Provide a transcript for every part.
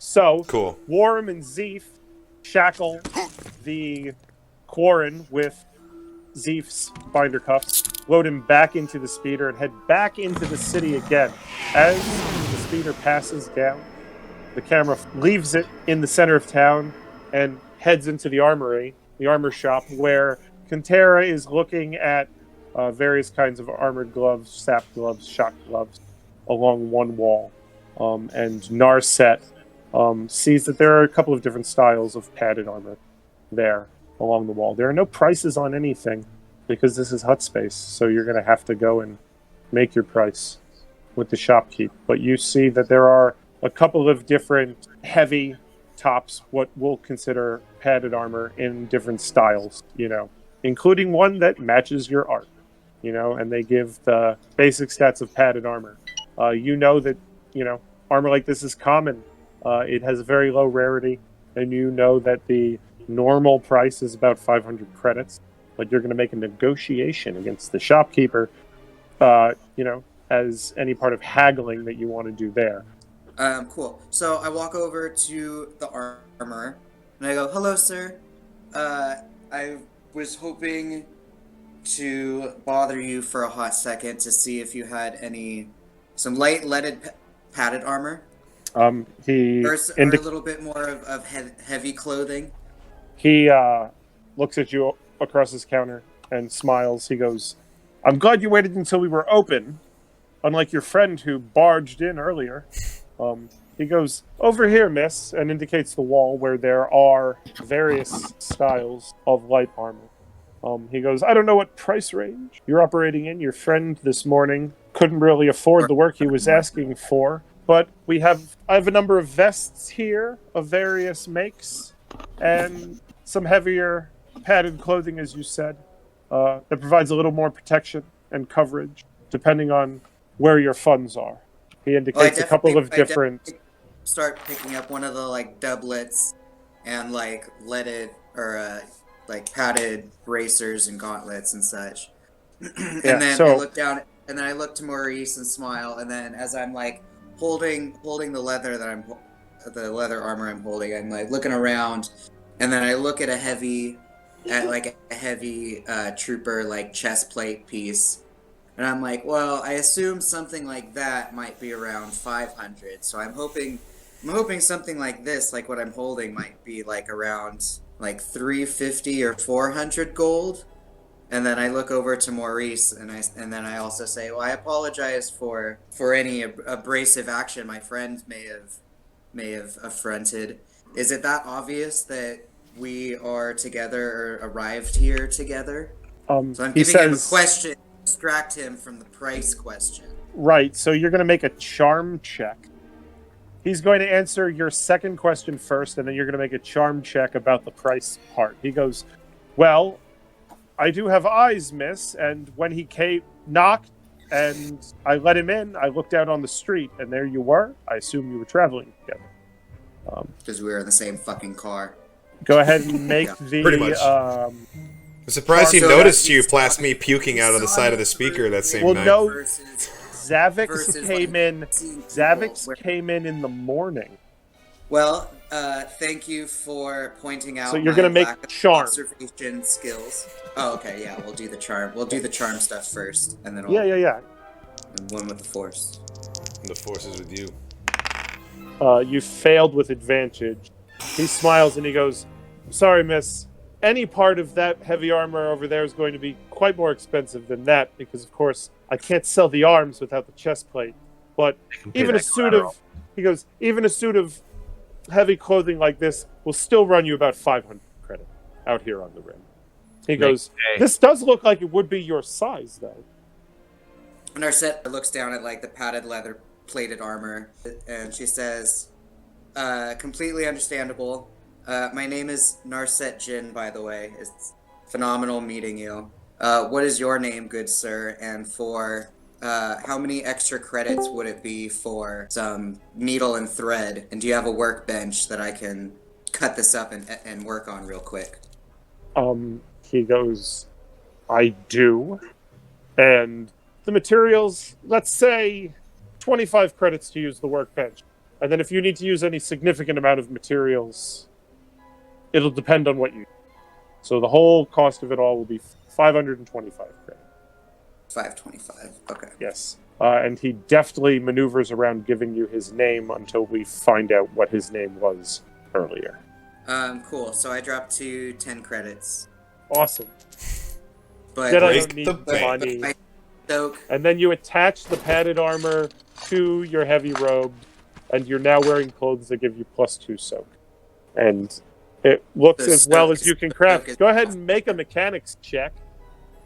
So, Cool. Worram and Zeef shackle the Quarren with Zeef's binder cuffs, load him back into the speeder, and head back into the city again. As the speeder passes down, the camera leaves it in the center of town and heads into the armory, the armor shop, where Cantera is looking at various kinds of armored gloves, sap gloves, shock gloves, along one wall. And Narset sees that there are a couple of different styles of padded armor there along the wall. There are no prices on anything because this is hut space, so you're going to have to go and make your price with the shopkeep. But you see that there are a couple of different heavy tops, what we'll consider padded armor in different styles, including one that matches your art, and they give the basic stats of padded armor. That, armor like this is common. It has a very low rarity, and that the normal price is about 500 credits, but you're going to make a negotiation against the shopkeeper, as any part of haggling that you want to do there. Cool. So I walk over to the armorer, and I go, "Hello, sir. I was hoping to bother you for a hot second to see if you had some light leaded padded armor. Or a little bit more of heavy clothing." He looks at you across his counter and smiles. He goes, "I'm glad you waited until we were open, unlike your friend who barged in earlier." He goes, "Over here, miss," and indicates the wall where there are various styles of light armor. He goes, "I don't know what price range you're operating in. Your friend this morning couldn't really afford the work he was asking for, but I have a number of vests here of various makes and some heavier padded clothing, as you said, that provides a little more protection and coverage depending on where your funds are." He indicates a couple of different... Start picking up one of the doublets and leaded or padded bracers and gauntlets and such. And then I look down, and then I look to Maurice and smile, and then as I'm holding the leather the leather armor I'm holding, I'm looking around, and then I look at a heavy trooper chest plate piece. And I'm well, I assume something like that might be around 500. So I'm hoping something like this, like what I'm holding, might be around 350 or 400 gold. And then I look over to Maurice, and then I also say, "Well, I apologize for any abrasive action my friend may have affronted. Is it that obvious that we are together or arrived here together?" So I'm giving him a question. Distract him from the price question. Right, so you're going to make a charm check. He's going to answer your second question first, and then you're going to make a charm check about the price part. He goes, "Well, I do have eyes, miss, and when he knocked and I let him in, I looked out on the street, and there you were. I assume you were traveling together." Because we were in the same fucking car. Go ahead and make pretty much. I'm surprised he noticed you past me puking out of the side of the speaker that same night. Well, no, Xavix came in the morning. Well, thank you for pointing out. So you're gonna make charm observation skills. Oh, okay, yeah, we'll do the charm. We'll do the charm stuff first, and then yeah. And one with the force. And the force is with you. You failed with advantage. He smiles and he goes, "Sorry, miss. Any part of that heavy armor over there is going to be quite more expensive than that because, of course, I can't sell the arms without the chest plate. But even a suit of heavy clothing like this will still run you about 500 credit out here on the rim." He goes, "This does look like it would be your size, though." Narset looks down at the padded leather plated armor, and she says, "Completely understandable. My name is Narset Jinn, by the way. It's phenomenal meeting you. What is your name, good sir? And for how many extra credits would it be for some needle and thread? And do you have a workbench that I can cut this up and work on real quick?" He goes, "I do. And the materials, let's say 25 credits to use the workbench. And then if you need to use any significant amount of materials, it'll depend on what you. So the whole cost of it all will be 525 credit. 525. Okay. Yes. And he deftly maneuvers around giving you his name until we find out what his name was earlier. Cool. So I dropped to 10 credits. Awesome. But Jedi don't need the money. Soak. And then you attach the padded armor to your heavy robe, and you're now wearing clothes that give you +2 soak. And it looks as well as you can craft. Go ahead and make a mechanics check.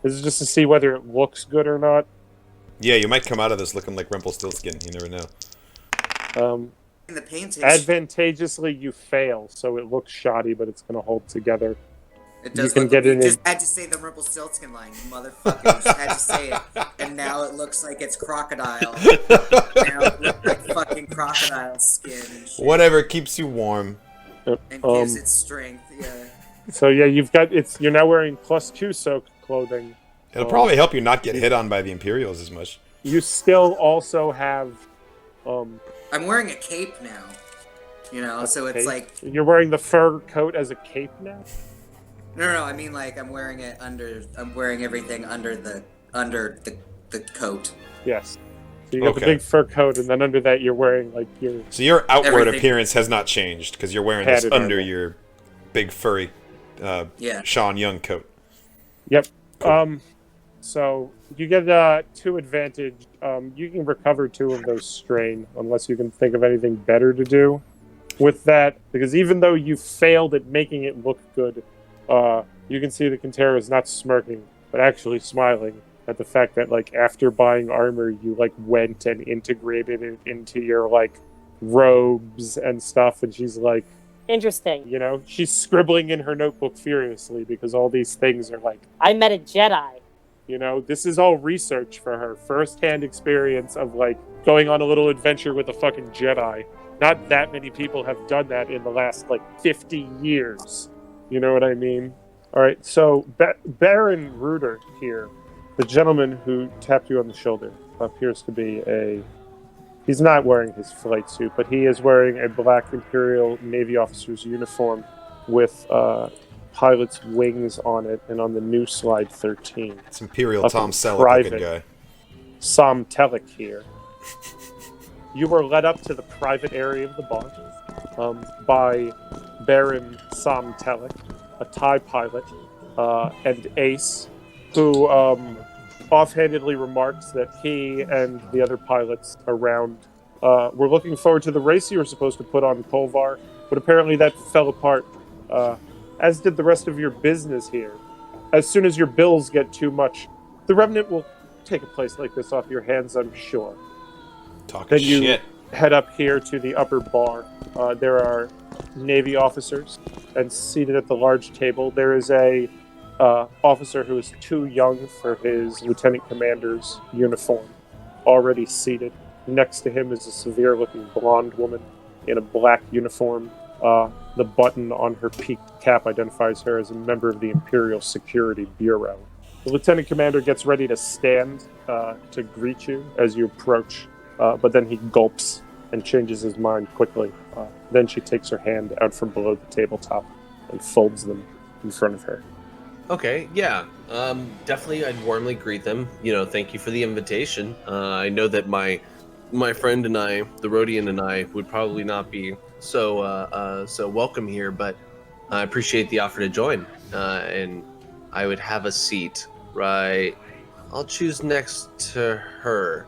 This is just to see whether it looks good or not. Yeah, you might come out of this looking like Rumpelstiltskin. You never know. In the painting. Advantageously, you fail, so it looks shoddy, but it's going to hold together. It does. You just had to say the Rumpelstiltskin line, you motherfucker. You just had to say it, and now it looks like it's crocodile. Now it looks like fucking crocodile skin. And shit. Whatever keeps you warm. And gives it strength. Yeah. So yeah, you're now wearing +2 soak clothing. It'll probably help you not get hit on by the Imperials as much. You still also have. I'm wearing a cape now. You know, so it's cape? like You're wearing the fur coat as a cape now? no. I mean, like I'm wearing it under. I'm wearing everything under the coat. Yes. So you got the big fur coat, and then under that you're wearing like your. So your outward Everything. appearance has not changed because you're wearing this Padded under armor. your big furry Sean Young coat. Yep. So you get 2 advantage. You can recover 2 of those strain unless you can think of anything better to do with that. Because even though you failed at making it look good, you can see the Quintero is not smirking, but actually smiling at the fact that, like, after buying armor, you, like, went and integrated it into your, like, robes and stuff, and she's like... Interesting. You know, she's scribbling in her notebook furiously because all these things are, like... I met a Jedi. You know, this is all research for her. First-hand experience of, like, going on a little adventure with a fucking Jedi. Not that many people have done that in the last, like, 50 years. You know what I mean? All right, so Baron Ruder here, the gentleman who tapped you on the shoulder, appears to be a... He's not wearing his flight suit, but he is wearing a black Imperial Navy officer's uniform with pilot's wings on it, and on the new slide 13. It's Imperial Tom Selleck looking guy. Som Telek here. You were led up to the private area of the bar by Baron Som Telek, a TIE pilot, and Ace, who offhandedly remarks that he and the other pilots around were looking forward to the race you were supposed to put on Kolvar, but apparently that fell apart, as did the rest of your business here. As soon as your bills get too much, the Remnant will take a place like this off your hands, I'm sure. Talking shit. Then you head up here to the upper bar. There are Navy officers, and seated at the large table, there is a officer who is too young for his lieutenant commander's uniform, already seated. Next to him is a severe-looking blonde woman in a black uniform. The button on her peaked cap identifies her as a member of the Imperial Security Bureau. The lieutenant commander gets ready to stand to greet you as you approach, but then he gulps and changes his mind quickly. Then she takes her hand out from below the tabletop and folds them in front of her. Okay, yeah. Definitely I'd warmly greet them. You know, thank you for the invitation. I know that my friend and I, the Rhodian and I, would probably not be so welcome here, but I appreciate the offer to join. And I would have a seat, right? I'll choose next to her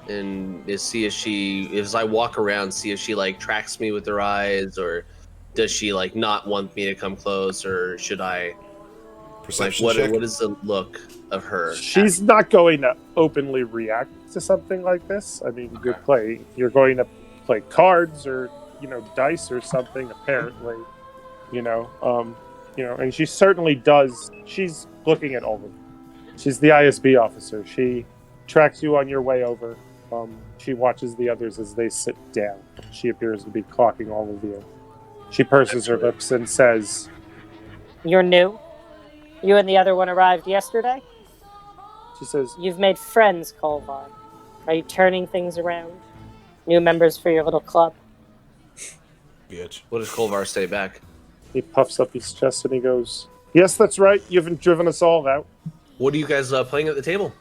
and see if she, as I walk around, see if she like tracks me with her eyes, or does she like not want me to come close, or should I? Perception Like, check. what is the look of her? She's not going to openly react to something like this. I mean, you're going to play cards or, you know, dice or something, apparently. And she certainly does. She's looking at all of them. She's the ISB officer. She tracks you on your way over. She watches the others as they sit down. She appears to be clocking all of you. She purses her lips and says, You're new? You and the other one arrived yesterday? she says, You've made friends, Kolvar. Are you turning things around? New members for your little club? bitch. What does Kolvar say back? He puffs up his chest and he goes, "Yes, that's right. You haven't driven us all out." What are you guys playing at the table?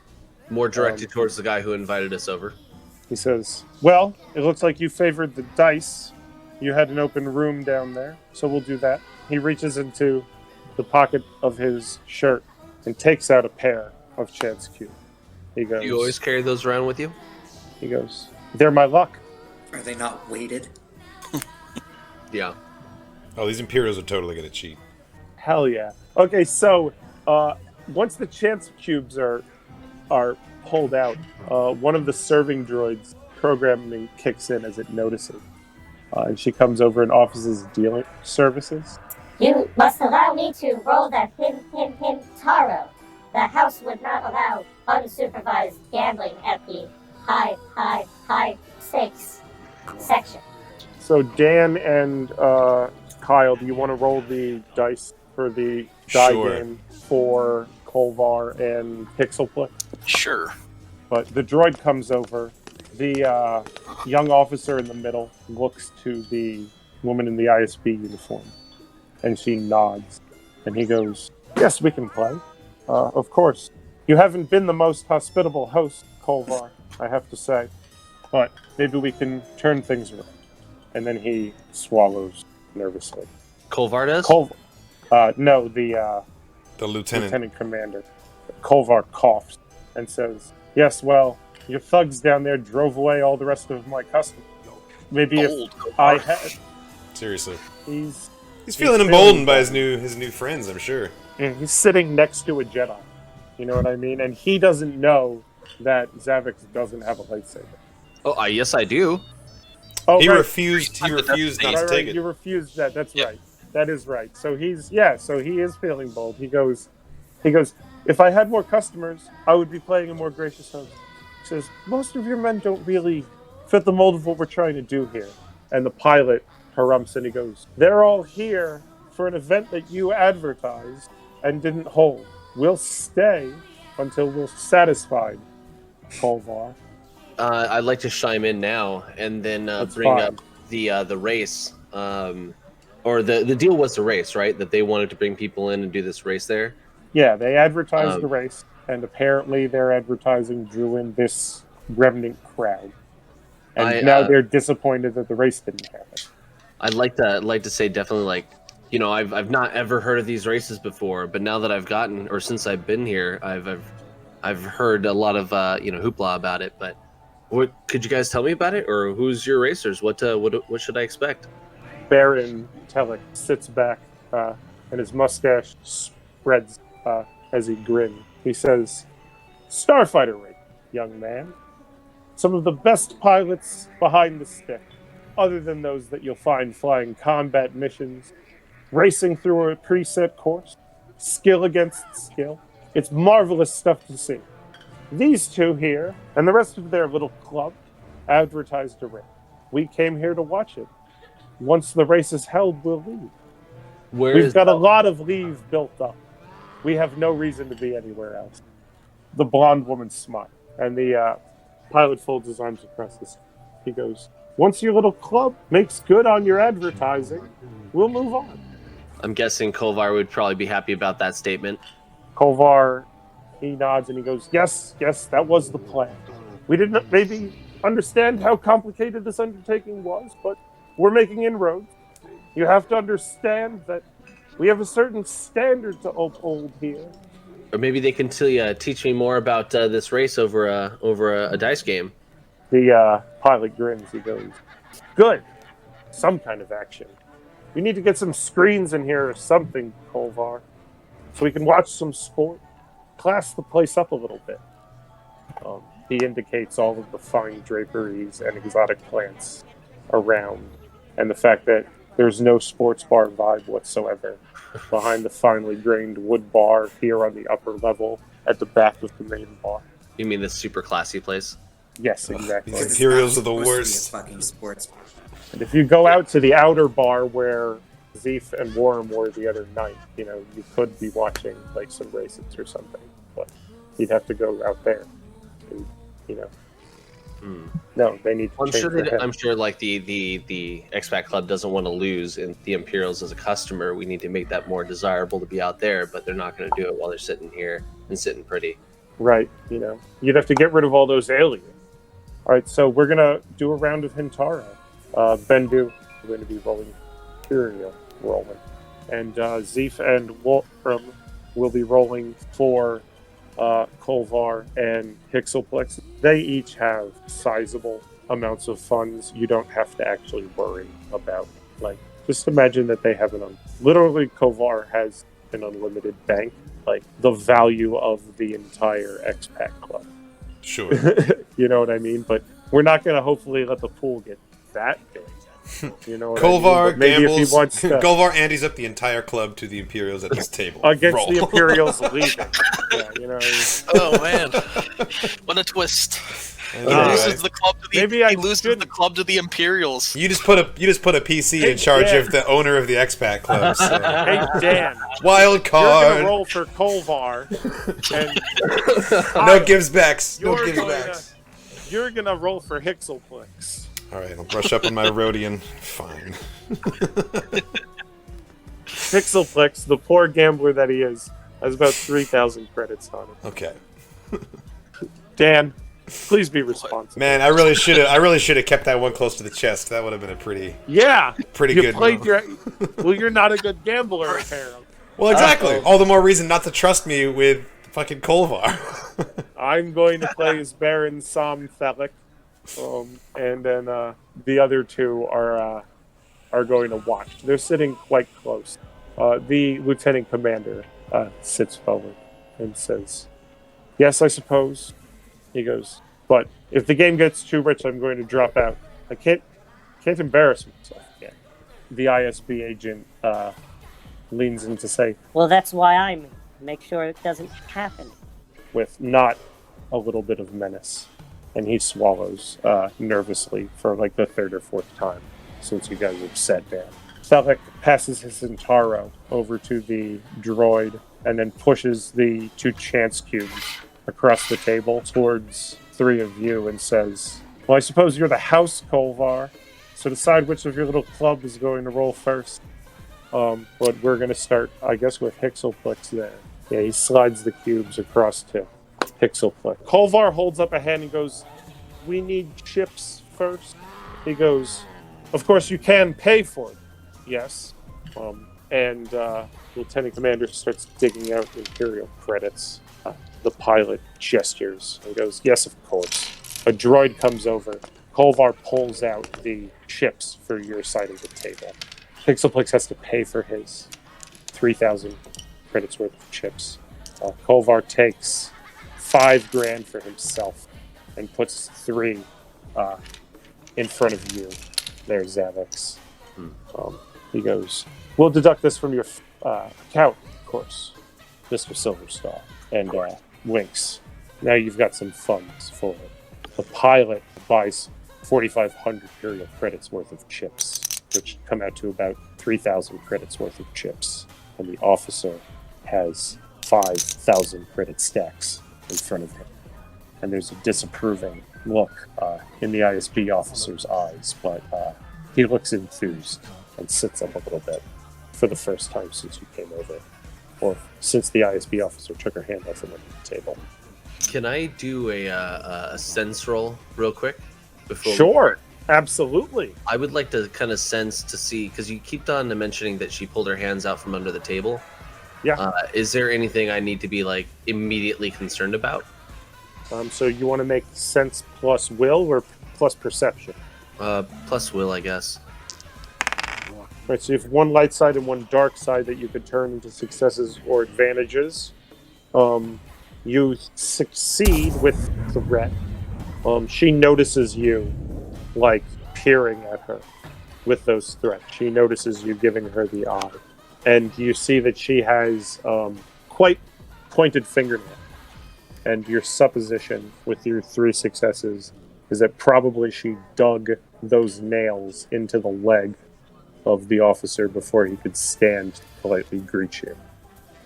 More directed towards the guy who invited us over. He says, "Well, it looks like you favored the dice. You had an open room down there, so we'll do that." He reaches into the pocket of his shirt and takes out a pair of chance cubes. He goes, Do you always carry those around with you? He goes, "They're my luck." Are they not weighted? Yeah. Oh, these Imperials are totally gonna cheat. Hell yeah. Okay, so once the chance cubes are pulled out, one of the serving droids programming kicks in as it notices. And she comes over and offers his dealing services. You must allow me to roll that him taro. The house would not allow unsupervised gambling at the high stakes section. So Dan and Kyle, do you want to roll the dice for the die game for Kolvar and Pixelplay? Sure. But the droid comes over. The young officer in the middle looks to the woman in the ISB uniform, and she nods. And he goes, "Yes, we can play. Of course. You haven't been the most hospitable host, Kolvar, I have to say. But maybe we can turn things around." And then he swallows nervously. Kolvar does? No, the lieutenant commander. Kolvar coughs and says, "Yes, well, your thugs down there drove away all the rest of my customers. Maybe if I had..." Seriously. He's feeling emboldened by his new friends, I'm sure. And he's sitting next to a Jedi. You know what I mean? And he doesn't know that Xavix doesn't have a lightsaber. Oh, yes, I do. Oh, he right. refused not to take it. You refused that. That's right. That is right. So he is feeling bold. He goes, "If I had more customers, I would be playing a more gracious host." He says, "Most of your men don't really fit the mold of what we're trying to do here." And the pilot harumphs and he goes, "They're all here for an event that you advertised and didn't hold. We'll stay until we're satisfied, Kolvar." I'd like to chime in now and then bring up the race. Or the deal was the race, right? That they wanted to bring people in and do this race there. Yeah, they advertised the race, and apparently their advertising drew in this remnant crowd. And now they're disappointed that the race didn't happen. I'd like to say definitely I've not ever heard of these races before, but now that I've gotten, or since I've been here, I've heard a lot of hoopla about it. But what could you guys tell me about it, or who's your racers? What should I expect? Baron Telek sits back, and his mustache spreads as he grins. He says, "Starfighter race, young man. Some of the best pilots behind the stick, other than those that you'll find flying combat missions, racing through a preset course, skill against skill. It's marvelous stuff to see. These two here, and the rest of their little club, advertised a race. We came here to watch it. Once the race is held, we'll leave. We've got a lot of leave built up. We have no reason to be anywhere else." The blonde woman smiles, and the pilot folds his arms across his. He goes, "Once your little club makes good on your advertising, we'll move on." I'm guessing Kolvar would probably be happy about that statement. Kolvar, he nods and he goes, yes, that was the plan. We didn't maybe understand how complicated this undertaking was, but we're making inroads. You have to understand that we have a certain standard to uphold here. Or maybe they can teach me more about this race over a dice game. The pilot grins. He goes, "Good. Some kind of action. We need to get some screens in here or something, Kolvar, so we can watch some sport. Class the place up a little bit." He indicates all of the fine draperies and exotic plants around, and the fact that there's no sports bar vibe whatsoever behind the finely grained wood bar here on the upper level at the back of the main bar. You mean this super classy place? Yes, exactly. These Imperials are the worst. Fucking sports. And if you go out to the outer bar where Zeef and Worram were the other night, you could be watching like some races or something, but you'd have to go out there. And, No, they need to I'm change sure. their head. I'm sure. Like the expat club doesn't want to lose, and the Imperials as a customer, we need to make that more desirable to be out there. But they're not going to do it while they're sitting here and sitting pretty. Right, you'd have to get rid of all those aliens. All right, so we're gonna do a round of Hintaro. Bendu, we're going to be rolling Imperial rolling, and Zeef and Worram will be rolling for Kolvar and Pixelplex. They each have sizable amounts of funds. You don't have to actually worry about, just imagine that they have literally Kolvar has an unlimited bank, the value of the entire expat club. Sure. You know what I mean? But we're not going to hopefully let the pool get that big. You know what Kolvar I mean? Maybe gambles. if he wants to, Kolvar antes up the entire club to the Imperials at this table. Against Roll. the Imperials leaving. Yeah, you know what I mean? Oh man, what a twist! He loses the club to the club to the Imperials. You just put a PC in charge of the owner of the expat club. So. Hey Dan, Wild you're card. gonna roll for Kolvar, and No gives backs. No you're gives gonna- backs. you're gonna roll for Hixelplex. All right, I'll brush up on my Rodian. Fine. Pixelplex, the poor gambler that he is, has about 3,000 credits on it. Okay. Dan, please be responsible. Man, I really should have kept that one close to the chest. That would have been a pretty You good. played you're not a good gambler, apparently. Well, exactly. All the more reason not to trust me with fucking Kolvar. I'm going to play as Baron Sam Thelic, and then the other two are going to watch. They're sitting quite close. The lieutenant commander sits forward and says, "Yes, I suppose." He goes, "But if the game gets too rich, I'm going to drop out. I can't embarrass myself again." The ISB agent leans in to say, Well, that's why I'm here. Make sure it doesn't happen. with not a little bit of menace, and he swallows nervously for the third or fourth time since you guys have sat down. Thelic passes his Centauro over to the droid and then pushes the two chance cubes across the table towards three of you and says, "Well, I suppose you're the House, Kolvar, so decide which of your little club is going to roll first." But we're going to start, I guess, with Hixelplex there. Yeah, he slides the cubes across to Hixelplex. Kolvar holds up a hand and goes, "We need chips first." He goes, "Of course you can pay for it." Yes. And Lieutenant Commander starts digging out Imperial credits. The pilot gestures and goes, "Yes, of course." A droid comes over. Kolvar pulls out the chips for your side of the table. Pixelplex has to pay for his 3,000 credits worth of chips. Kolvar takes $5,000 for himself and puts 3 in front of you. There's Xavix. He goes, "We'll deduct this from your account, of course, Mr. Silverstar." And winks. "Now you've got some funds for it." The pilot buys 4,500 Imperial credits worth of chips, which come out to about 3,000 credits worth of chips. And the officer has 5,000 credit stacks in front of him. And there's a disapproving look in the ISB officer's eyes, but he looks enthused and sits up a little bit for the first time since you came over, or since the ISB officer took her hand off from under the table. Can I do a sense roll real quick? Sure, absolutely. I would like to kind of sense to see, because you keep on mentioning that she pulled her hands out from under the table. Yeah. Is there anything I need to be immediately concerned about? So you want to make sense plus will or plus perception? Plus will, I guess. Right, so you have one light side and one dark side that you could turn into successes or advantages. You succeed with threat. She notices you, peering at her with those threats. She notices you giving her the eye. And you see that she has quite pointed fingernails. And your supposition with your 3 successes is that probably she dug those nails into the leg of the officer before he could stand to politely greet you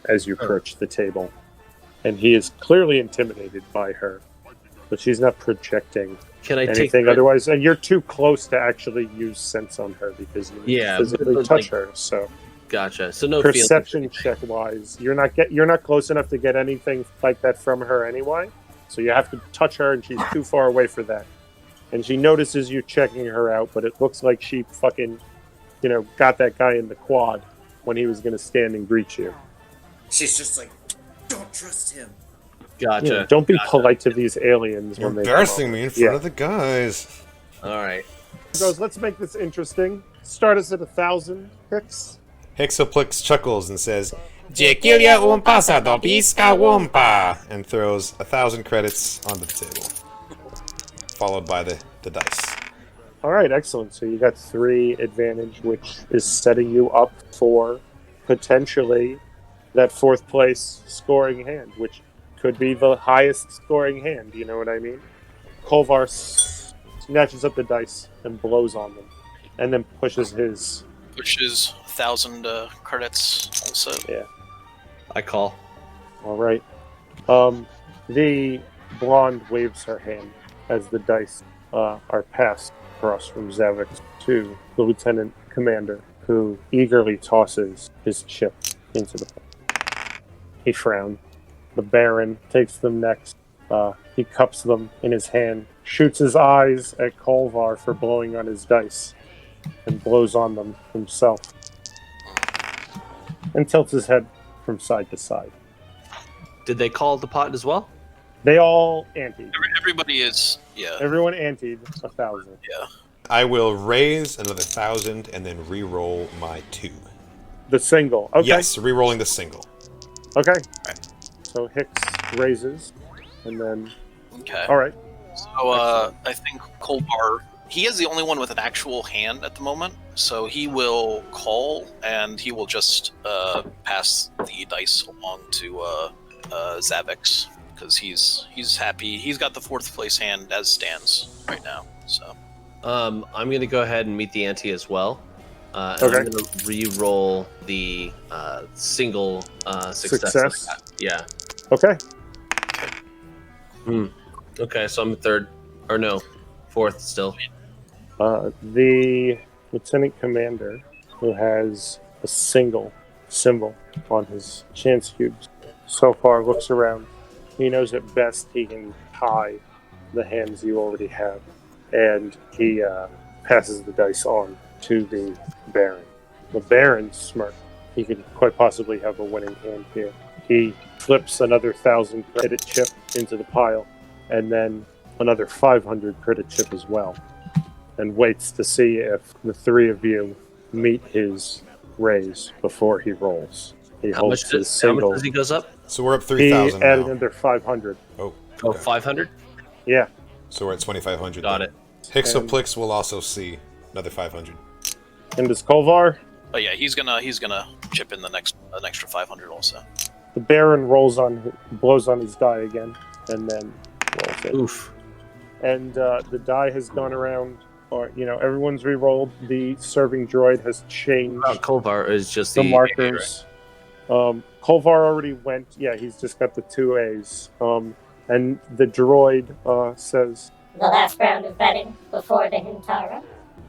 as you approach the table. And he is clearly intimidated by her, but she's not projecting Can I anything otherwise? And you're too close to actually use sense on her because you physically touch her. So gotcha. So no perception check wise, you're not close enough to get anything like that from her anyway. So you have to touch her, and she's too far away for that. And she notices you checking her out, but it looks like she fucking, got that guy in the quad when he was going to stand and greet you. She's just like, don't trust him. Gotcha. Don't be polite to these aliens when they embarrassing me in front of the guys. All right. Goes, let's make this interesting. Start us at 1,000 Hicks. Hixoplex chuckles and says, Jequilia un pasado pisca wumpa, and throws 1,000 credits onto the table, followed by the dice. All right, excellent. So you got 3 advantage, which is setting you up for potentially that 4th place scoring hand, which could be the highest scoring hand. You know what I mean? Kolvar snatches up the dice and blows on them, and then pushes 1,000 credits also. Yeah. I call. All right. The blonde waves her hand as the dice are passed across from Xavix to the lieutenant commander, who eagerly tosses his chip into the pot. He frowns. The Baron takes them next. He cups them in his hand, shoots his eyes at Kolvar for blowing on his dice, and blows on them himself, and tilts his head from side to side. Did they call the pot as well? They all anteed. Everybody is, Everyone anteed 1,000. Yeah. I will raise another 1,000 and then re-roll my 2. The single. Okay. Yes, re-rolling the single. Okay. So Hicks raises, and then... Okay. All right. So, I think Kolvar, he is the only one with an actual hand at the moment, so he will call, and he will just pass the dice along to Xavix, because he's happy. He's got the 4th place hand as stands right now, so... I'm going to go ahead and meet the ante as well. And Okay. I'm going to re-roll the single success. Yeah. Okay. Okay, so I'm 3rd. Or no, 4th still. The lieutenant commander, who has a single symbol on his chance cubes, so far looks around. He knows at best he can tie the hands you already have, and he passes the dice on to the Baron. The Baron smirks. He could quite possibly have a winning hand here. He flips another 1,000 credit chip into the pile, and then another 500 credit chip as well, and waits to see if the 3 of you meet his raise before he rolls. He holds his single. How much does he goes up? So we're up 3,000 He added now. another 500. Oh, Oh, 500? Yeah. So we're at 2,500. Got it. Hixoplex will also see another 500. And does Kolvar? But yeah, he's gonna chip in an extra 500 also. The Baron blows on his die again, and then rolls it. Oof. And the die has gone around, or everyone's re-rolled. The serving droid has changed Kolvar is just the markers. Kolvar already went. Yeah, he's just got the 2 A's. And the droid says, The last round of betting before the Hintara.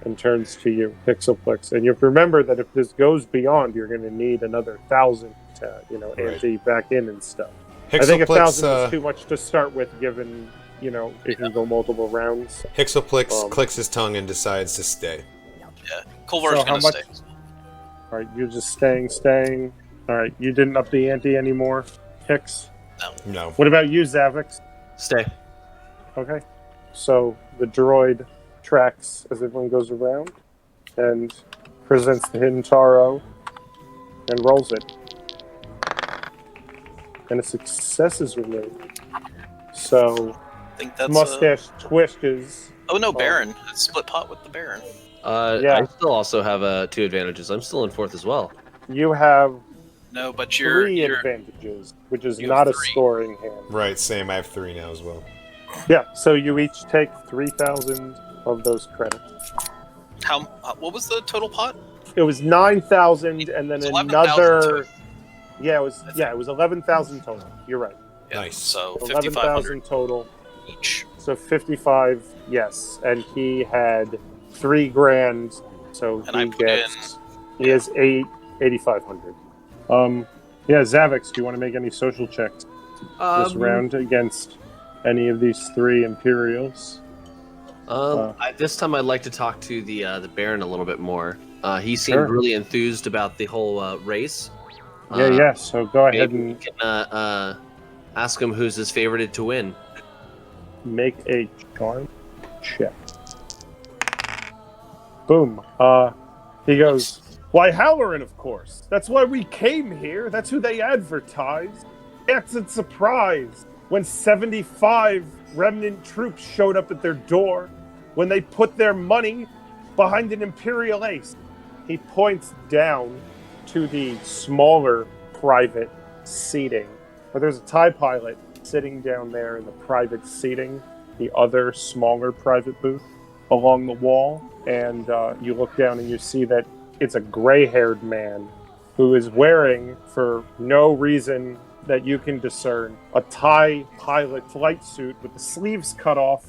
and turns to you, Pixelplex. And you have to remember that if this goes beyond, you're going to need another 1,000 to, ante back in and stuff. I think 1,000 is too much to start with, given, it can go multiple rounds. Hixoplex clicks his tongue and decides to stay. Yeah, Kolvar's gonna stay. All right, you're just staying. All right, you didn't up the ante anymore, Hicks? No. What about you, Xavix? Stay. Okay. So the droid tracks as everyone goes around and presents the hidden taro and rolls it. And a success is removed. So I think that's mustache twitches. Oh no, Baron. It's split pot with the Baron. I still also have 2 advantages. I'm still in 4th as well. You have No, but you're 3 advantages, which is you not a 3. scoring hand. Right, same. I have 3 now as well. Yeah, so you each take 3,000 of those credits. How? What was the total pot? It was 9,000, and then It's 11,000 another. total. Yeah, it was 11,000 total. You're right. Yeah, Nice. So 11,000 5,500. total. each. So 55, yes. And he had 3 grand, so And I he put gets... He has 8,500. Yeah, Xavix, do you want to make any social checks this round against any of these 3 Imperials? This time I'd like to talk to the Baron a little bit more. He seemed Sure. really enthused about the whole race. Yeah, so go ahead Maybe we and can ask him who's his favorite to win. make a charm check. Boom. He goes, "Why, Halloran, of course. That's why we came here. That's who they advertised. It's a surprise when 75 remnant troops showed up at their door, when they put their money behind an Imperial ace." He points down to the smaller private seating, where there's a TIE pilot sitting down there in the private seating, the other smaller private booth along the wall, and you look down and you see that it's a gray-haired man who is wearing, for no reason that you can discern, a TIE pilot flight suit with the sleeves cut off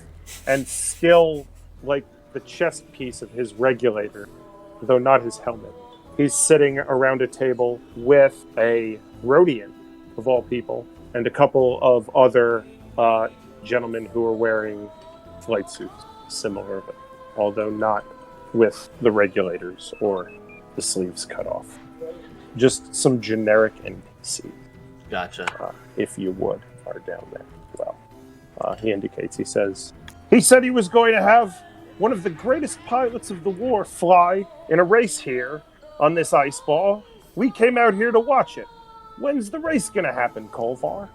and still like the chest piece of his regulator, though not his helmet. He's sitting around a table with a Rhodian, of all people, and a couple of other gentlemen who are wearing flight suits, similar, but although not with the regulators or the sleeves cut off. Just some generic NPCs. Gotcha. If you would, are down there. Well, he indicates, he says, he said he was going to have one of the greatest pilots of the war fly in a race here on this Iceball. We came out here to watch it. When's the race going to happen, Kolvar?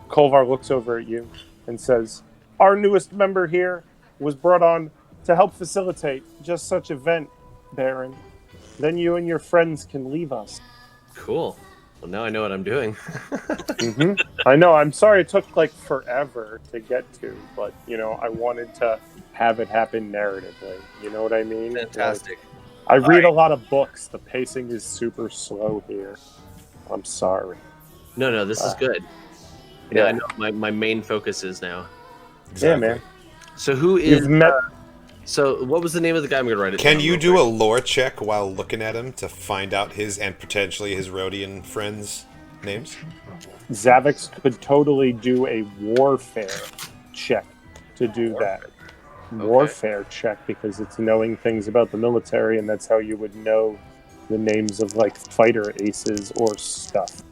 Kolvar looks over at you and says, our newest member here was brought on to help facilitate just such event, Baron. Then you and your friends can leave us. Cool. Well, now I know what I'm doing. I know. I'm sorry it took like forever to get to, but I wanted to have it happen narratively. You know what I mean? Fantastic. I read a lot of books. The pacing is super slow here. I'm sorry. No, this is good. Yeah, I know my main focus is now. Exactly. Yeah, man. So who is? You've met. So what was the name of the guy? I'm gonna write it. Can down you real do quick. a lore check while looking at him to find out his and potentially his Rhodian friends' names? Xavix could totally do a warfare check to do that. Warfare check, because it's knowing things about the military, and that's how you would know the names of like fighter aces or stuff.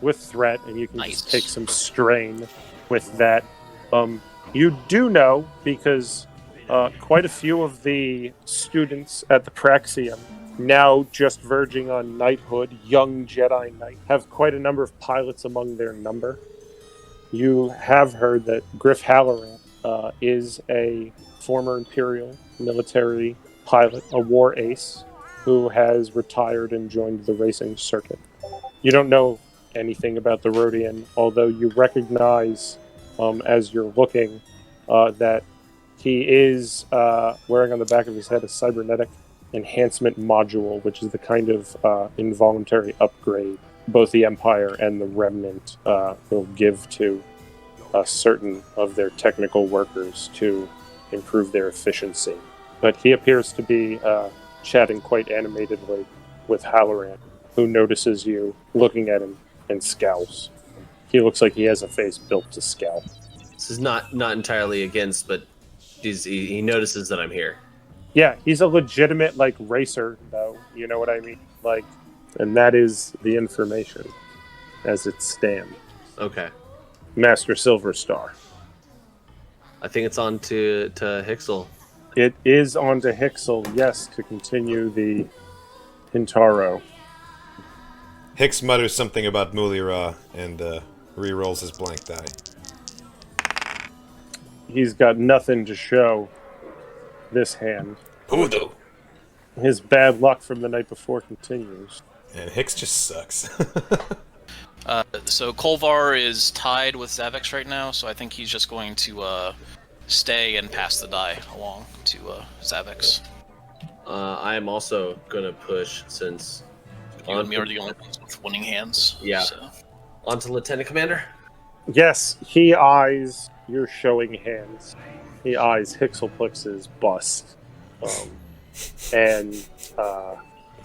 With threat, and you can just take some strain with that. You do know, because quite a few of the students at the Praxium, now just verging on knighthood, young Jedi Knight, have quite a number of pilots among their number. You have heard that Griff Halloran is a former Imperial military pilot, a war ace, who has retired and joined the racing circuit. You don't know anything about the Rhodian, although you recognize, as you're looking, that he is wearing on the back of his head a cybernetic enhancement module, which is the kind of involuntary upgrade both the Empire and the Remnant will give to certain of their technical workers to improve their efficiency. But he appears to be chatting quite animatedly with Halloran, who notices you looking at him and scowls. He looks like he has a face built to scowl. This is not entirely against, but he notices that I'm here. Yeah, he's a legitimate racer, though. You know what I mean? And that is the information as it stands. Okay. Master Silverstar. I think it's on to Hixel. It is on to Hixel, yes, to continue the Hintaro. Hicks mutters something about Mulira and re-rolls his blank die. He's got nothing to show this hand. Hoodoo. His bad luck from the night before continues. And Hicks just sucks. So Kolvar is tied with Xavix right now, so I think he's just going to stay and pass the die along to Xavix. I am also going to push since... You and me are the only ones with winning hands. Yeah. So. On to Lieutenant Commander. Yes, he eyes your showing hands. He eyes Hixelplix's bust. And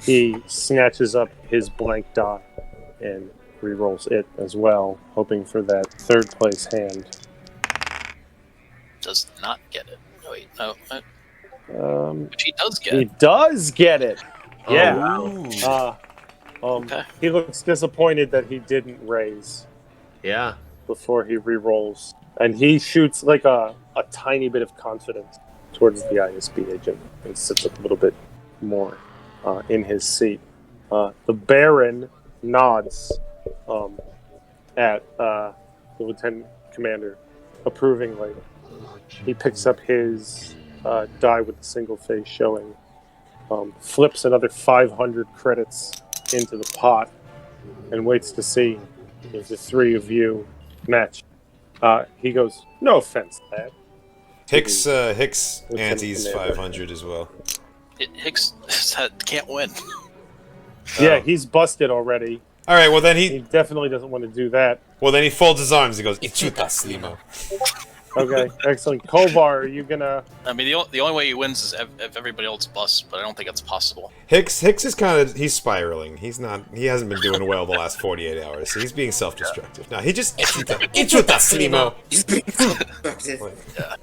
he snatches up his blank die and rerolls it as well, hoping for that third place hand. Does not get it. Oh, wait, no. Which he does get. He does get it. Yeah. Ooh. Okay. He looks disappointed that he didn't raise Yeah. before he rerolls. And he shoots like a tiny bit of confidence towards the ISB agent and sits up a little bit more in his seat. The Baron nods at the Lieutenant Commander approvingly. He picks up his die with the single face showing, flips another 500 credits into the pot, and waits to see if the three of you match. He goes, "No offense, lad." Hicks Lieutenant antes Commander. 500 as well. Hicks can't win. Yeah, he's busted already. All right, well then He he definitely doesn't want to do that. folds his arms. He goes, "Ichuta Slimo." Okay, excellent. Kolvar, are you gonna... I mean, the only way he wins is if everybody else busts, but I don't think it's possible. Hicks is he's spiraling. He hasn't been doing well the last 48 hours. So he's being self-destructive. No, he just Ichuta Slimo.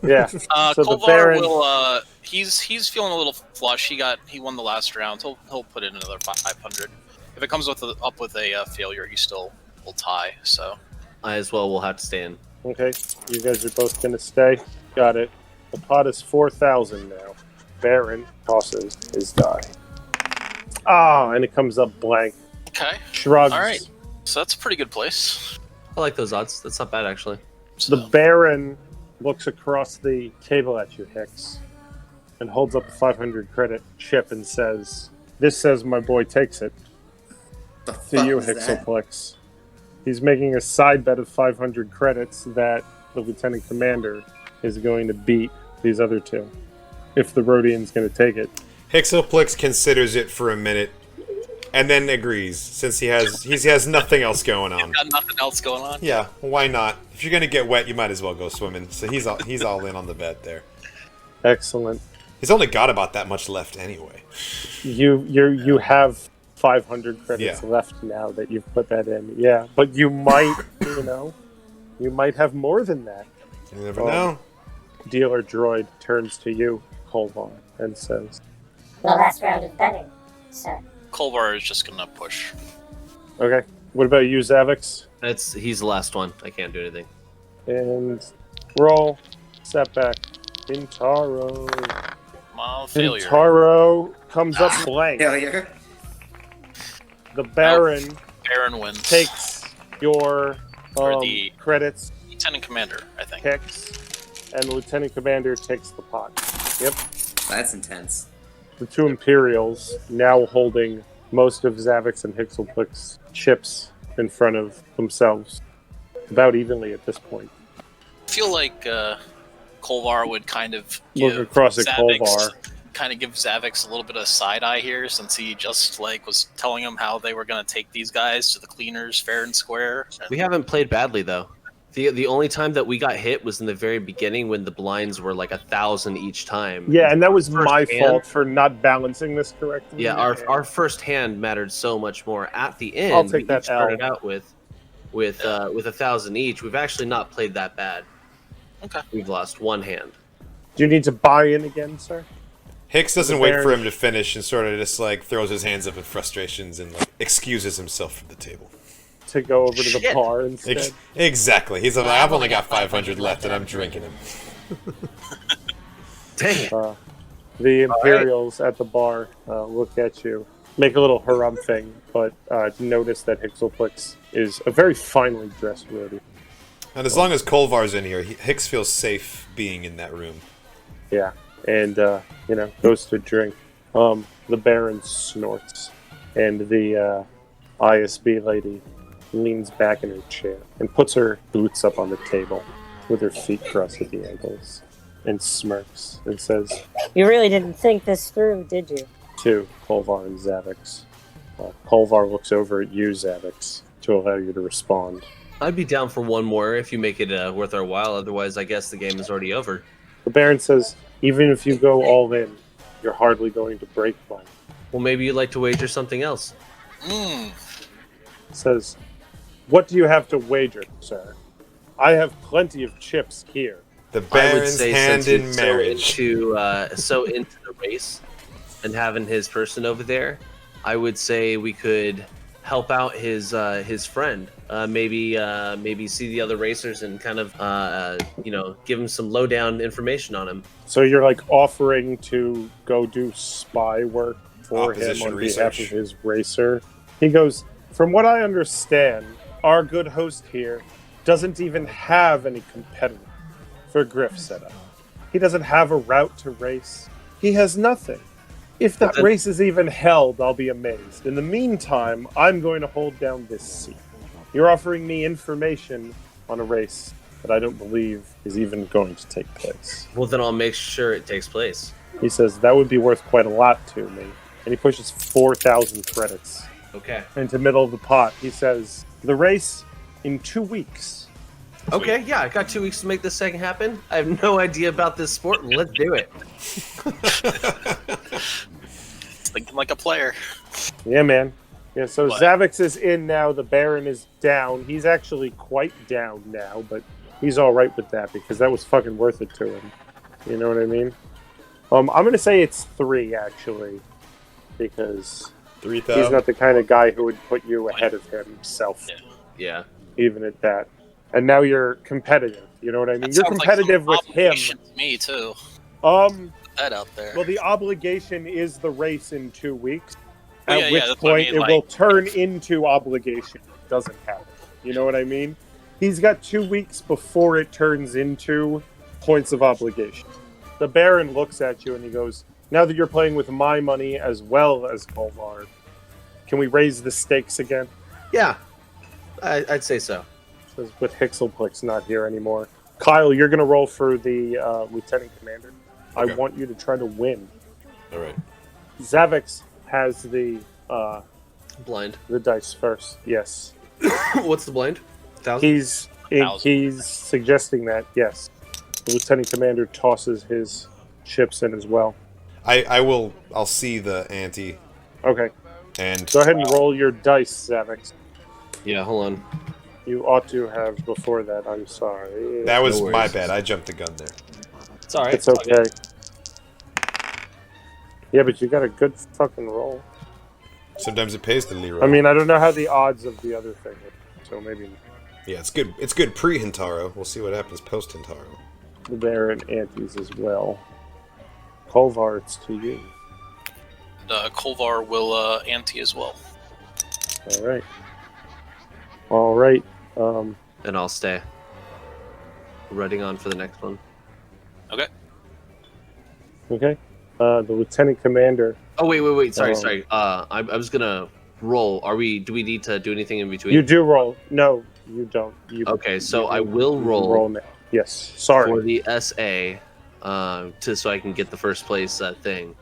Yeah. So the Kolvar Baron... will. He's feeling a little flush. He won the last round. He'll put in another 500. If it comes up with a failure, he still will tie. So I as well will have to stay in. Okay, you guys are both gonna stay. Got it. The pot is 4,000 now. Baron tosses his die. And it comes up blank. okay. Shrugs. All right. So that's a pretty good place. I like those odds. That's not bad, actually. So, The Baron looks across the table at you, Hicks, and holds up a 500 credit chip and says, "This says my boy takes it." The To fuck you, is that? Hixelplex. He's making a side bet of 500 credits that the Lieutenant Commander is going to beat these other two, if the Rhodian's going to take it. Hixelplix considers it for a minute, and then agrees, since he has nothing else going on. got nothing else going on. Yeah, why not? If you're gonna get wet, you might as well go swimming. So he's all in on the bet there. Excellent. He's only got about that much left anyway. You have 500 credits Yeah. left now that you've put that in. Yeah, but you might, you might have more than that. You never know. Dealer Droid turns to you, Kolvar, and says, The last round is betting, sir. Kolvar is just gonna push. "Okay, what about you, Xavix?" He's the last one. I can't do anything. And roll, setback, Intaro. Failure. Intaro comes up blank. Failure. The Baron Baron wins. takes your Or the- credits, Lieutenant Commander, I think. picks, and the Lieutenant Commander takes the pot. Yep. That's intense. The two Imperials now holding most of Xavix and Hixelplix's chips in front of themselves, about evenly at this point. I feel like Kolvar would kind of Look give across at Xavix- Kolvar. kind of give Xavix a little bit of side eye here, since he just was telling him how they were going to take these guys to the cleaners fair and square. And We haven't played badly, though. The only time that we got hit was in the very beginning when the blinds were like 1,000 each time. Yeah, and that was First my hand. fault for not balancing this correctly. Yeah, our first hand mattered so much more. At the end, I'll take we that each started L. out with 1,000 each. We've actually not played that bad. Okay. We've lost one hand. Do you need to buy in again, sir? Hicks doesn't The wait for Baron- him to finish and sort of just throws his hands up in frustrations and excuses himself from the table. To go over to the Shit. bar instead. Exactly. He's like, I've only got 500 left and I'm drinking them. Dang it. The Imperials at the bar look at you, make a little harumphing, but notice that Hixelplix is a very finely dressed Rhodian. And as long as Kolvar's in here, Hicks feels safe being in that room. Yeah, and goes to drink. The Baron snorts, and the ISB lady leans back in her chair and puts her boots up on the table with her feet crossed at the ankles and smirks and says You really didn't think this through, did you? to Kolvar and Xavix. Kolvar looks over at you, Xavix, to allow you to respond. I'd be down for one more if you make it worth our while. Otherwise, I guess the game is already over. The Baron says, even if you go all in, you're hardly going to break mine. Well, maybe you'd like to wager something else. Says, what do you have to wager, sir? I have plenty of chips here. The I would Baron's say hand since in he's marriage. so into the race and having his person over there, I would say we could help out his friend. Maybe see the other racers and kind of give him some lowdown information on him. So you're like offering to go do spy work for him Opposition on research. behalf of his racer. He goes, from what I understand, our good host here doesn't even have any competitor for Griff set up. He doesn't have a route to race. He has nothing. If that race is even held, I'll be amazed. In the meantime, I'm going to hold down this seat. You're offering me information on a race that I don't believe is even going to take place. Well, then I'll make sure it takes place. He says, that would be worth quite a lot to me. And he pushes 4,000 credits Okay. into the middle of the pot. He says, the race in 2 weeks. Okay, yeah, I got 2 weeks to make this thing happen. I have no idea about this sport. Let's do it. Thinking like a player. Yeah, man. Yeah, so What? Xavix is in now. The Baron is down. He's actually quite down now, but he's all right with that because that was fucking worth it to him. You know what I mean? I'm going to say it's 3, actually, because 3,000. he's not the kind of guy who would put you ahead of himself, Yeah. even at that. And now you're competitive. You know what I mean? That You're sounds like competitive some with him. obligation to me too. Put That out there. Well, the obligation is the race in 2 weeks. Oh, At yeah, which that's what I point mean, it like- will turn into obligation. It doesn't happen. You know what I mean? He's got 2 weeks before it turns into points of obligation. The Baron looks at you and he goes, now that you're playing with my money as well as Kolvar, can we raise the stakes again? Yeah, I'd say so. Says, with Hixelplix not here anymore. Kyle, you're going to roll for the Lieutenant Commander. Okay. I want you to try to win. All right. Zavix has the Blind. dice first. Yes, What's the blind? 1,000? he's suggesting that. Yes, the Lieutenant Commander tosses his chips in as well. I'll see the ante Okay, and go ahead and roll your dice, Zavix. Yeah, hold on. You ought to have before that. I'm sorry. that was No my worries. bad. I jumped the gun there. It's alright. It's okay. Yeah, but you got a good fucking roll. Sometimes it pays to Leroy. I mean, I don't know how the odds of the other thing are, so maybe yeah, it's good. It's good pre-Hintaro. We'll see what happens post-Hintaro. the Baron antes as well. Kolvar, it's to you. Kolvar will ante as well. All right. All right. And I'll stay. Reading on for the next one. Okay. Okay. The Lieutenant Commander. Oh, wait. Sorry. Um, I was gonna roll. Do we need to do anything in between? You do roll. No, you don't. You, Okay, so you- I will you roll now. Yes. Sorry. for the SA, so I can get the first place thing.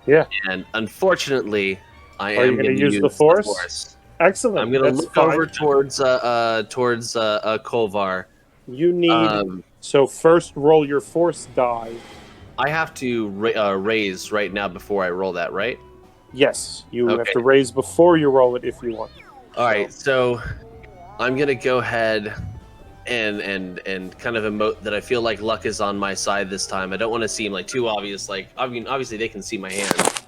Yeah. And unfortunately, I Are am you gonna going to use the Force? Excellent. I'm going to That's look fine. over towards Kolvar. You need. So first, roll your Force die. I have to raise right now before I roll that, right? Yes, you have Okay. to raise before you roll it if you want. All right, so I'm gonna go ahead and kind of emote that I feel like luck is on my side this time. I don't want to seem like too obvious. Like, I mean, obviously they can see my hand.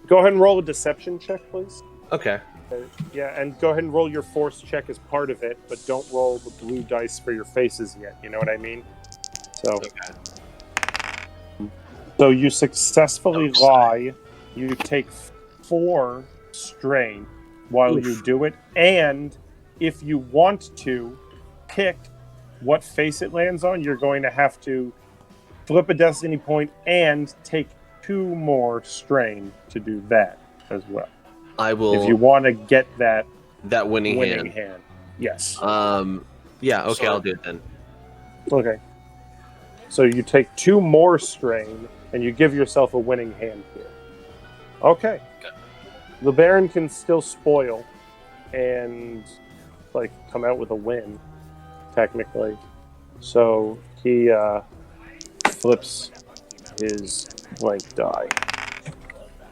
Go ahead and roll a Deception check, please. Okay. Yeah, and go ahead and roll your Force check as part of it, but don't roll the blue dice for your faces yet. You know what I mean? So. Okay. So you successfully lie. You take 4 strain while Oof. you do it, and if you want to pick what face it lands on, you're going to have to flip a destiny point and take 2 more strain to do that as well. I will. If you want to get that that winning winning hand. hand. Yes. Yeah. Okay, So- I'll do it then. Okay. So you take 2 more strain, and you give yourself a winning hand here. Okay. Okay. The Baron can still spoil and, like, come out with a win. technically. So he flips his blank die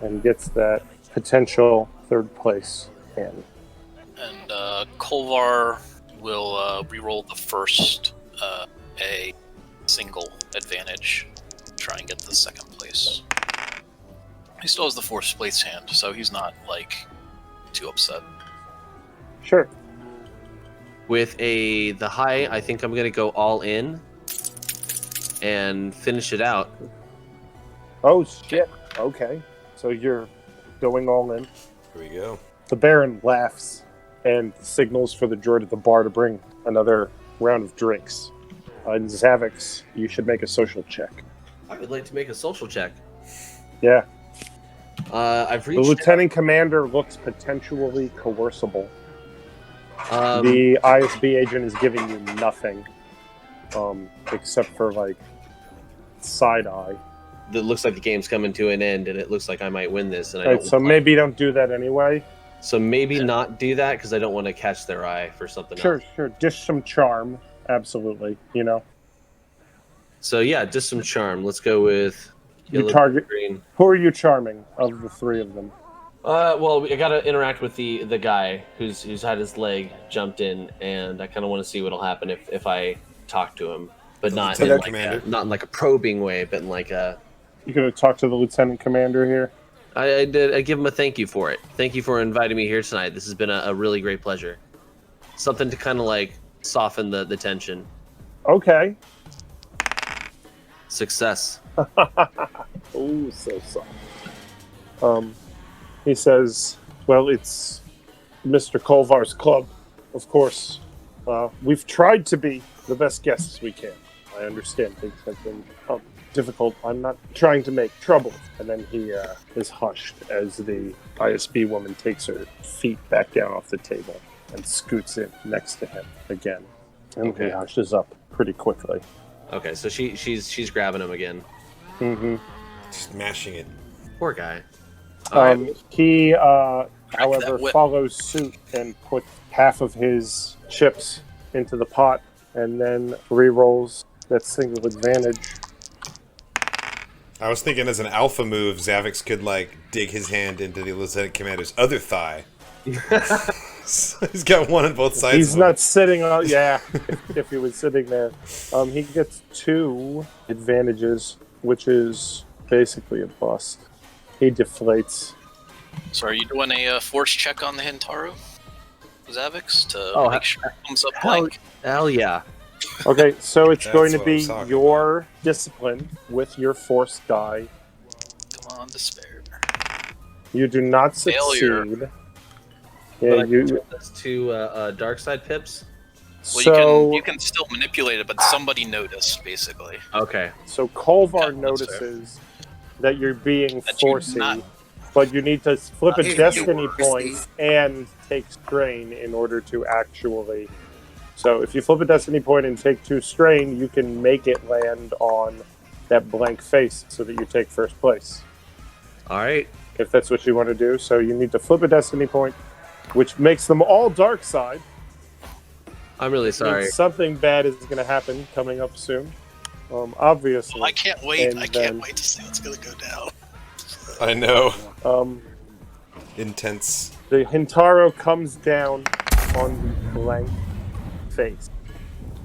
and gets that potential third place hand. And Kolvar will re-roll the first a single advantage, try and get the second place. He still has the fourth place hand, so he's not like too upset. Sure. With the high, I think I'm gonna go all in and finish it out. Oh shit. Okay. So you're going all in. Here we go. The Baron laughs and signals for the droid at the bar to bring another round of drinks. And Xavix, you should make a social check. I would like to make a social check. Yeah. I've The reached lieutenant commander looks potentially coercible. out. The ISB agent is giving you nothing, except for like side eye. It looks like the game's coming to an end, and it looks like I might win this. And I Right, don't so want- maybe don't do that anyway. So maybe not do that because I don't want to catch their eye for something Sure, else. sure. Dish some charm. Absolutely. You know. So yeah, just some charm. Let's go with You yellow, target. green. Who are you charming of the three of them? Well, I gotta interact with the guy who's had his leg jumped in, and I kind of want to see what'll happen if I talk to him, but The not in lieutenant like commander? not in like a probing way, but in like a. You gonna talk to the lieutenant commander here? I give him a thank you for it. Thank you for inviting me here tonight. This has been a really great pleasure. Something to kind of like soften the tension. Okay. Success. Oh, so soft. He says, "Well, it's Mr. Kolvar's club, of course. We've tried to be the best guests we can. I understand things have been difficult. I'm not trying to make trouble." And then he is hushed as the ISB woman takes her feet back down off the table and scoots in next to him again. And Okay. he hushes up pretty quickly. Okay, so she's grabbing him again. Mm-hmm. Smashing it. Poor guy. All right. He, that however, whip. follows suit and puts half of his chips into the pot and then re-rolls that single advantage. I was thinking as an alpha move, Xavix could like dig his hand into the lieutenant commander's other thigh. So he's got one on both sides. He's of not him. sitting on, yeah, if he was sitting there. He gets 2 advantages, which is basically a bust. He deflates. So are you doing a force check on the Hintaro, Xavix, to Oh, make sure it comes up hell- blank? Hell yeah. Okay, so it's That's going to what I was be talking your discipline with your force die. Come on, despair. You do not Failure. succeed. But Yeah, I can you. turn this to dark side pips. Well, So, you can still manipulate it, but somebody noticed, basically. Okay. so Kolvar Yeah, that's fair. notices that you're being That you forcey, not- but you need to flip a Hey, destiny you point horsey. and take strain in order to actually. So if you flip a destiny point and take 2 strain, you can make it land on that blank face so that you take first place. All right. If that's what you want to do. So you need to flip a destiny point, which makes them all dark side. I'm really sorry. Means something bad is going to happen coming up soon. Obviously. I can't wait. And I then- can't wait to see what's going to go down. I know. Um, Intense. the Hintaro comes down on the blank face.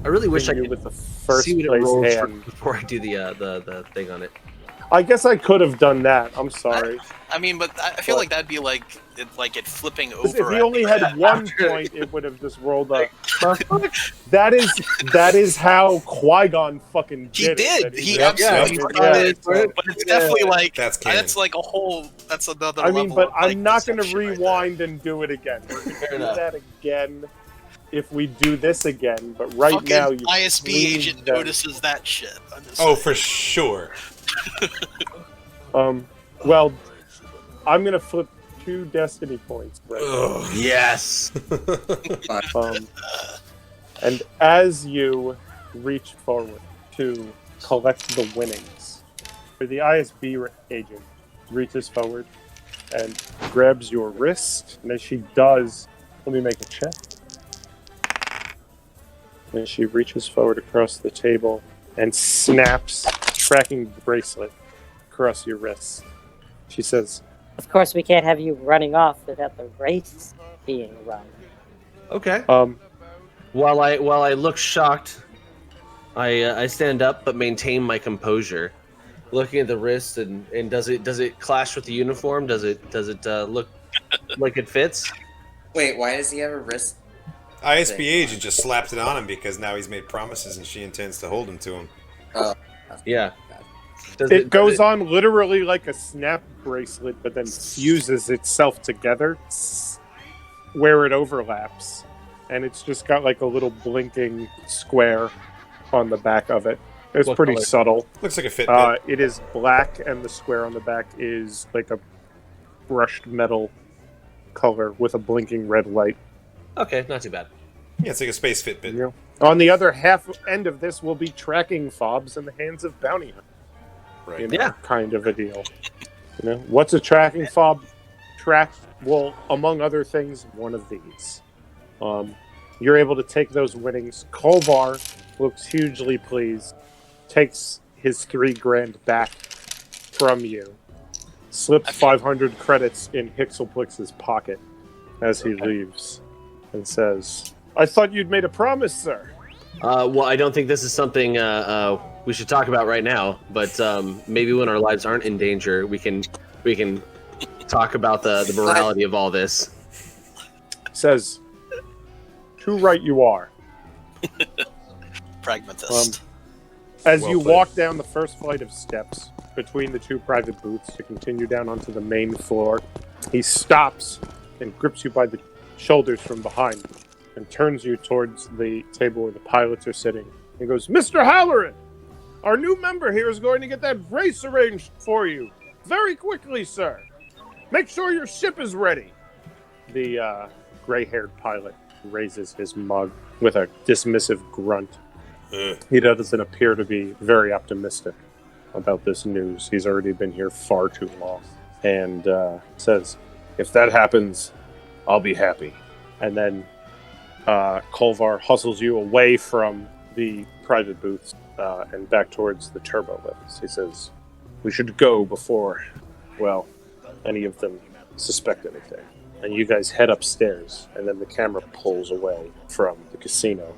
I really wish I You could with the first see what it place rolls hand. before I do the thing on it. I guess I could have done that. I'm sorry. I mean, but I feel What? like that'd be like it flipping 'Cause over. if he at only the had end. one point, it would have just rolled up. that is how Qui-Gon fucking He did did. it. that He Yep, absolutely yep. did. Yeah, so- But it's definitely like That's canon. that's like a whole. That's another. I mean, level but of, I'm like, not going to deception right rewind and do it again. We're going to do enough. that again if we do this again. But right Fucking now, you ISB please agent don't. notices that shit. I'm just Oh, saying. for sure. Well, I'm going to flip 2 destiny points. Right now. Ugh. Yes. And as you reach forward to collect the winnings, the ISB agent reaches forward and grabs your wrist. And as she does, let me make a check. And she reaches forward across the table and snaps a tracking bracelet across your wrist. She says, Of course, we can't have you running off without the race being run. Okay. Um, While I look shocked, I stand up but maintain my composure, looking at the wrist and does it clash with the uniform? Does it look like it fits? wait, why does he have a wrist? ISB agent just slapped it on him because now he's made promises and she intends to hold him to him. Oh, Yeah. it goes on literally like a snap bracelet, but then fuses itself together where it overlaps. And it's just got like a little blinking square on the back of it. It's What pretty color? subtle. Looks like a Fitbit. It is black, and the square on the back is like a brushed metal color with a blinking red light. Okay, not too bad. Yeah, it's like a space Fitbit. You know? On the other half end of this will be tracking fobs in the hands of bounty hunters. Right. You know, Yeah. kind of a deal. You know, what's a tracking fob? Well, among other things, one of these. You're able to take those winnings. Kolvar looks hugely pleased, takes his $3,000 back from you, slips 500 credits in Hixelplix's pocket as he leaves, and says, I thought you'd made a promise, sir. Well, I don't think this is something we should talk about right now, but maybe when our lives aren't in danger, we can talk about the morality of all this. Says, too right you are. Pragmatist. As Well you played. walk down the first flight of steps between the two private booths to continue down onto the main floor, he stops and grips you by the shoulders from behind and turns you towards the table where the pilots are sitting. He goes, Mr. Halloran, our new member here is going to get that race arranged for you very quickly, sir. Make sure your ship is ready. The gray-haired pilot raises his mug with a dismissive grunt. He doesn't appear to be very optimistic about this news. He's already been here far too long. And says, if that happens, I'll be happy. And then Kolvar hustles you away from the private booths and back towards the turbo lifts. He says, we should go before, well, any of them suspect anything. And you guys head upstairs, and then the camera pulls away from the casino.